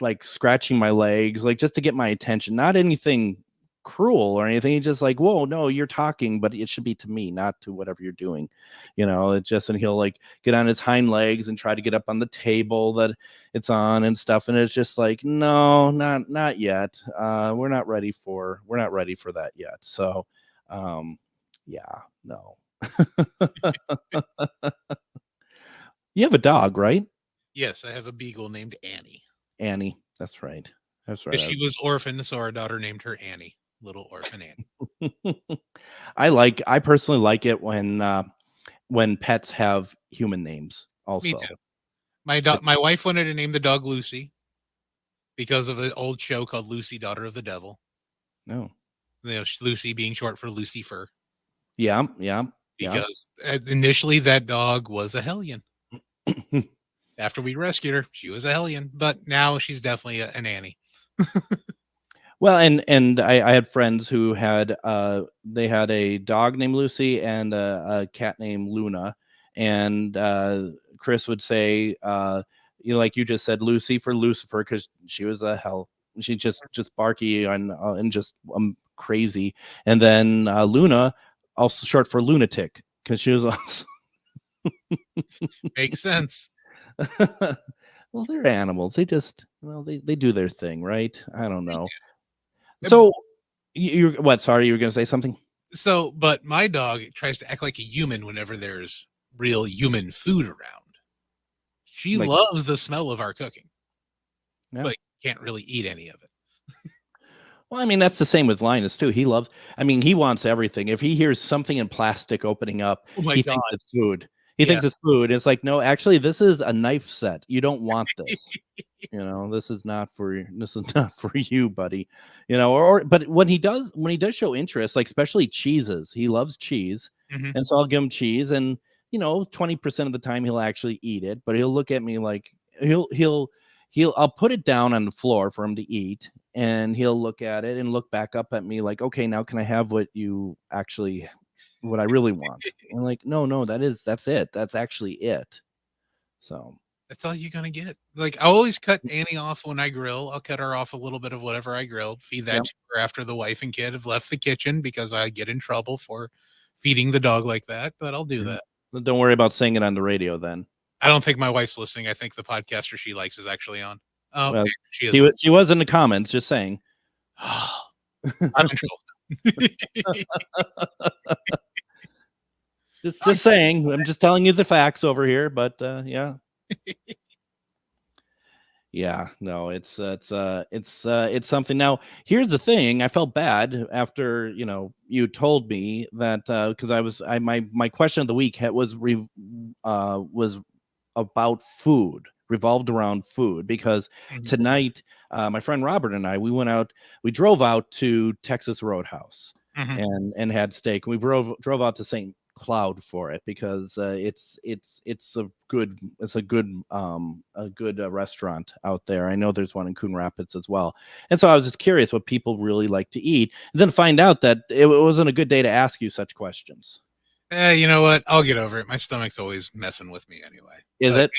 like scratching my legs, like just to get my attention, not anything cruel or anything. He's just like, whoa, no, you're talking, but it should be to me, not to whatever you're doing. It's just, and he'll like get on his hind legs and try to get up on the table that it's on and stuff. And it's just like, no, not yet. We're not ready for that yet. So, yeah, no. You have a dog, right? Yes, I have a beagle named Annie. That's right. Because she was orphaned, so our daughter named her Annie, little orphan Annie. I personally like it when pets have human names also. Me too. My wife wanted to name the dog Lucy because of an old show called Lucy, Daughter of the Devil. No. Lucy being short for Lucifer. Yeah. Because initially that dog was a hellion. After we rescued her, she was a hellion, but now she's definitely an Annie. Well, and I had friends who had they had a dog named Lucy and a cat named Luna, and Chris would say, like you just said, Lucy for Lucifer because she was a hell. She just barky and just crazy, and then Luna, also short for lunatic, because she was also makes sense. Well, they're animals. They just, they do their thing, right? I don't know. So, you're what? Sorry, you were going to say something? So, but my dog tries to act like a human whenever there's real human food around. She loves the smell of our cooking, but can't really eat any of it. Well, I mean, that's the same with Linus, too. He wants everything. If he hears something in plastic opening up, he thinks it's food. He thinks it's food. It's like, no, actually, this is a knife set. You don't want this. This is not for you, buddy. But when he does show interest, like especially cheeses, he loves cheese, and so I'll give him cheese, and 20% of the time he'll actually eat it, but he'll look at me like I'll put it down on the floor for him to eat, and he'll look at it and look back up at me like, okay, now can I have what I really want? I'm like, no, that's it. That's actually it. So that's all you're gonna get. Like, I always cut Annie off when I grill. I'll cut her off a little bit of whatever I grilled, feed that to her after the wife and kid have left the kitchen because I get in trouble for feeding the dog like that, but I'll do that. Don't worry about saying it on the radio then. I don't think my wife's listening. I think the podcaster she likes is actually on. Oh, well, she is. She was in the comments, just saying. I'm in trouble. Just saying. I'm just telling you the facts over here, but yeah. Yeah, no, it's something. Now, here's the thing. I felt bad after you told me that because my question of the week was about food, revolved around food, because tonight my friend Robert and I, we drove out to Texas Roadhouse and had steak. We drove out to St. Cloud for it because it's a good restaurant out there. I know there's one in Coon Rapids as well, and so I was just curious what people really like to eat, and then find out that it wasn't a good day to ask you such questions. You know what? I'll get over it. My stomach's always messing with me anyway. Is it?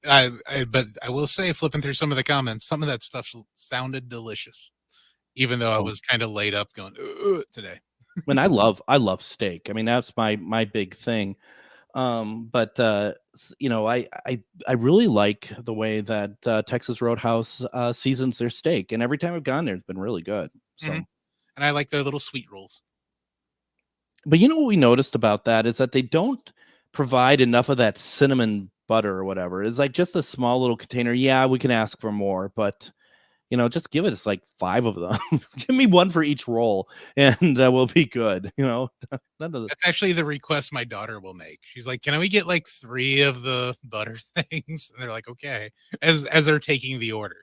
But I will say, flipping through some of the comments, some of that stuff sounded delicious, even though I was kind of laid up going today. When I love steak. I mean, that's my big thing. But you know, I really like the way that Texas Roadhouse seasons their steak, and every time I've gone there, it's been really good. So, and I like their little sweet rolls. but you know what we noticed about that is that they don't provide enough of that cinnamon butter or whatever. It's like just a small little container. Yeah, we can ask for more, but you know, just give us like 5 of them. Give me 1 for each roll, and we'll be good. You know, none of this. That's actually the request my daughter will make. She's like, "Can we get like 3 of the butter things?" And they're like, "Okay," as they're taking the order.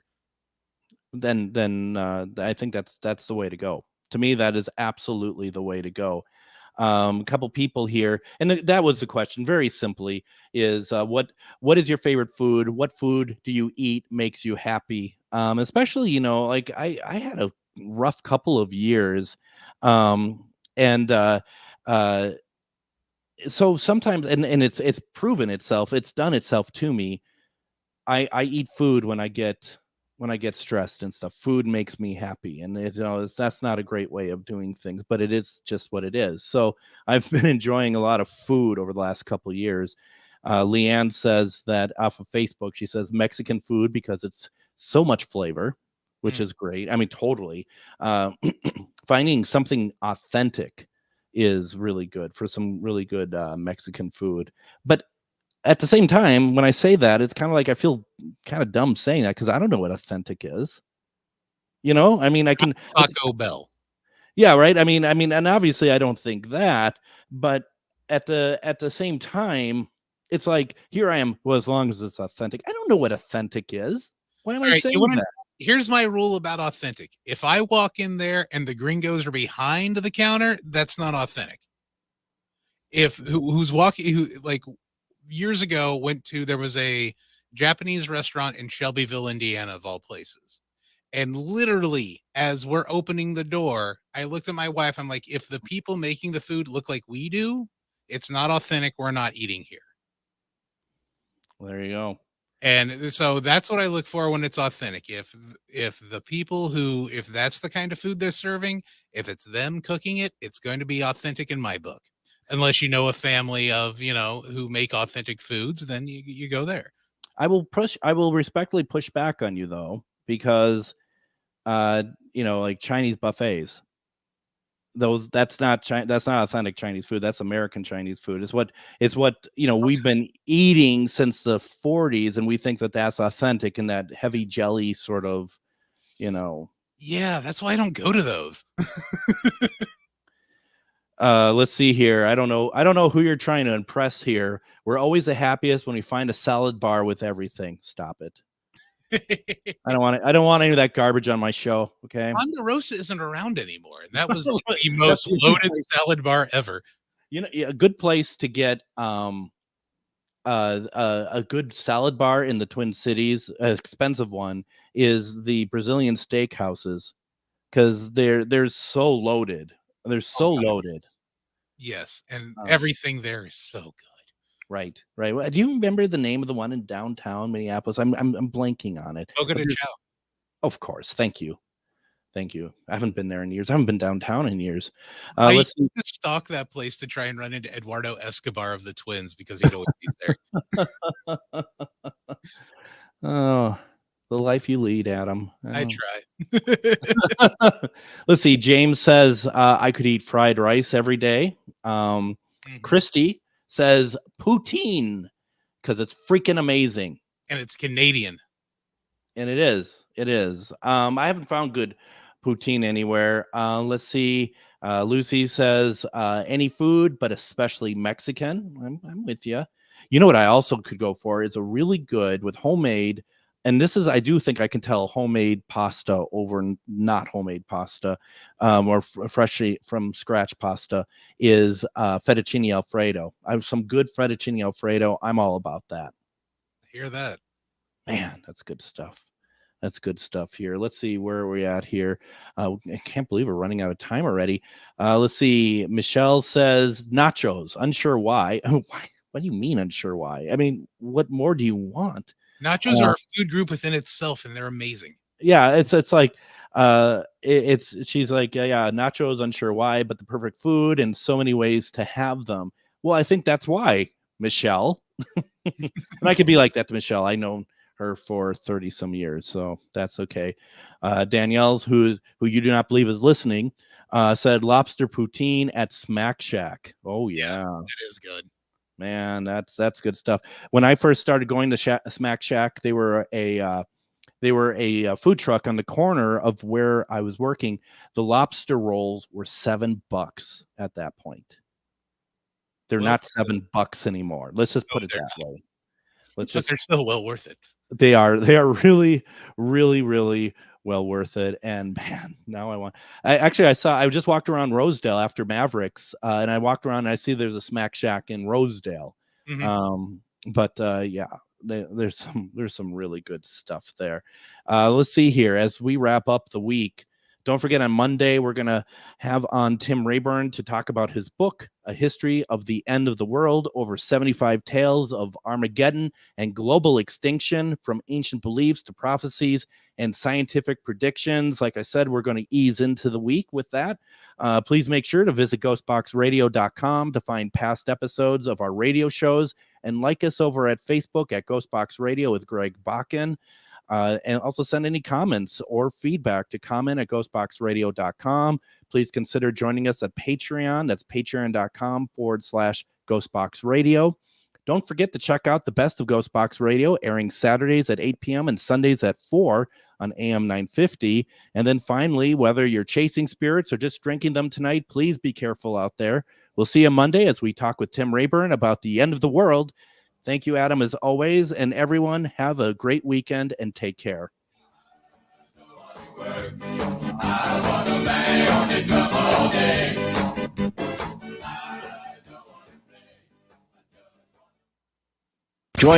Then I think that's the way to go. To me, that is absolutely the way to go. A couple people here, and that was the question. Very simply, is what is your favorite food? What food do you eat makes you happy? Especially, you know, like I had a rough couple of years, and so sometimes, and it's proven itself. It's done itself to me. I eat food when I get stressed and stuff. Food makes me happy, and you know, that's not a great way of doing things, but it is just what it is. So I've been enjoying a lot of food over the last couple of years. Leanne says that off of Facebook, she says Mexican food because it's so much flavor, which is great. I mean, totally. Finding something authentic is really good for some really good Mexican food. But at the same time, when I say that, it's kind of like I feel kind of dumb saying that because I don't know what authentic is. You know, I mean, I can Taco Bell. Yeah, right. I mean, and obviously, I don't think that, but at the same time, it's like here I am. Well, as long as it's authentic, I don't know what authentic is. Why am I saying that? Here's my rule about authentic. If I walk in there and the gringos are behind the counter, that's not authentic. If who's walking, who like years ago there was a Japanese restaurant in Shelbyville, Indiana, of all places. And literally, as we're opening the door, I looked at my wife. I'm like, if the people making the food look like we do, it's not authentic. We're not eating here. Well, there you go. And so that's what I look for when it's authentic. If the people if that's the kind of food they're serving, if it's them cooking it, it's going to be authentic in my book. Unless you know a family of, you know, who make authentic foods, then you go there. I will respectfully push back on you though, because you know, like Chinese buffets, that's not authentic Chinese food. That's American Chinese food. It's what you know, we've been eating since the 40s, and we think that that's authentic, and that heavy jelly sort of, you know. Yeah, that's why I don't go to those. Let's see here. I don't know who you're trying to impress here. We're always the happiest when we find a salad bar with everything. Stop it. I don't want any of that garbage on my show. Okay. Ponderosa isn't around anymore. And that was like the most loaded salad bar ever. You know, a good place to get a good salad bar in the Twin Cities, an expensive one, is the Brazilian steakhouses, because they're so loaded. They're so loaded. Yes, and everything there is so good. Right. Do you remember the name of the one in downtown Minneapolis? I'm blanking on it. Fogo de Chao. Of course. Thank you. I haven't been there in years. I haven't been downtown in years. I used to stalk that place to try and run into Eduardo Escobar of the Twins because he'd always be there. Oh, the life you lead, Adam. I try. Let's see. James says I could eat fried rice every day. Christy says poutine because it's freaking amazing. And it's Canadian. And it is. I haven't found good poutine anywhere. Let's see. Lucy says any food, but especially Mexican. I'm with you. You know what I also could go for is a really good with homemade. And this is, I do think I can tell homemade pasta over not homemade pasta, or freshly from scratch pasta, is fettuccine Alfredo. I have some good fettuccine Alfredo. I'm all about that. I hear that. Man, that's good stuff. That's good stuff here. Let's see, where are we at here? I can't believe we're running out of time already. Let's see. Michelle says nachos. Unsure why. What do you mean unsure why? I mean, what more do you want? Nachos are a food group within itself, and they're amazing. Yeah, it's like she's like, yeah, nachos, unsure why, but the perfect food and so many ways to have them. Well, I think that's why, Michelle. And I could be like that to Michelle. I know her for 30 some years, so that's okay. Danielle's, who you do not believe is listening, said lobster poutine at Smack Shack. Oh yeah, it is good. Man, that's good stuff. When I first started going to Smack Shack, they were a food truck on the corner of where I was working. The lobster rolls were $7 at that point. They're not $7 anymore. Let's just put it that way. But they're still well worth it. They are really, really, really well worth it. And man, now I just walked around Rosedale after Mavericks, and I walked around and I see there's a Smack Shack in Rosedale. Mm-hmm. Yeah, there's some really good stuff there. Let's see here as we wrap up the week. Don't forget, on Monday, we're going to have on Tim Rayburn to talk about his book, A History of the End of the World, over 75 tales of Armageddon and global extinction, from ancient beliefs to prophecies and scientific predictions. Like I said, we're going to ease into the week with that. Please make sure to visit ghostboxradio.com to find past episodes of our radio shows, and like us over at Facebook at Ghostbox Radio with Greg Bakun. And also send any comments or feedback to comment@ghostboxradio.com. Please consider joining us at Patreon. That's patreon.com/ghostboxradio. Don't forget to check out the best of Ghostbox Radio, airing Saturdays at 8 p.m. and Sundays at 4 on AM 950. And then finally, whether you're chasing spirits or just drinking them tonight, please be careful out there. We'll see you Monday as we talk with Tim Rayburn about the end of the world. Thank you, Adam, as always. And everyone, have a great weekend and take care. I wanna lay on the drum all day.